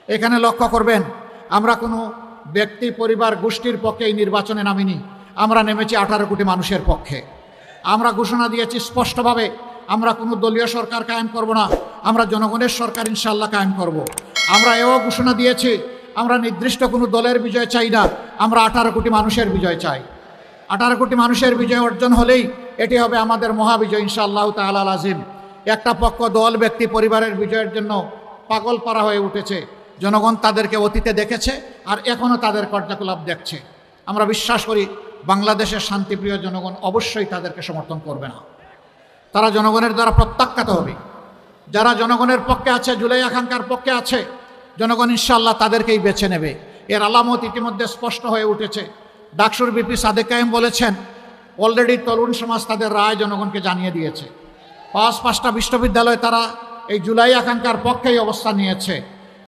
এখানে লক্ষ্য করবেন, আমরা কোনো ব্যক্তি, পরিবার, গোষ্ঠীর পক্ষে এই নির্বাচনে নামিনি। আমরা নেমেছি 18 কোটি মানুষের পক্ষে। আমরা ঘোষণা দিয়েছি স্পষ্টভাবে, আমরা কোনো দলীয় সরকার কায়েম করব না, আমরা জনগণের সরকার ইনশাআল্লাহ কায়েম করব। আমরা এও ঘোষণা দিয়েছি, আমরা নির্দিষ্ট কোনো দলের বিজয় চাই না, আমরা 18 কোটি মানুষের বিজয় চাই। 18 কোটি মানুষের বিজয় অর্জন হলেই এটি হবে আমাদের মহাবিজয় ইনশাআল্লাহ তাআলা আজিম। একটা পক্ষ, দল, ব্যক্তি, পরিবারের বিজয়ের জন্য পাগল পারা হয়ে উঠেছে। জনগণ তাদেরকে অতীতে দেখেছে আর এখনও তাদের কার্যকলাপ দেখছে। আমরা বিশ্বাস করি বাংলাদেশের শান্তিপ্রিয় জনগণ অবশ্যই তাদেরকে সমর্থন করবে না। তারা জনগণের দ্বারা প্রত্যাখ্যাত হবে। যারা জনগণের পক্ষে আছে, জুলাই আকাঙ্ক্ষার পক্ষে আছে, জনগণ ইনশাআল্লাহ তাদেরকেই বেছে নেবে। এর আলামত ইতিমধ্যে স্পষ্ট হয়ে উঠেছে। ডাকসুর বিপি সাদেক কায়েম বলেছেন, অলরেডি তরুণ সমাজ তাদের রায় জনগণকে জানিয়ে দিয়েছে। 5টা বিশ্ববিদ্যালয় তারা এই জুলাই আকাঙ্ক্ষার পক্ষেই অবস্থান নিয়েছে।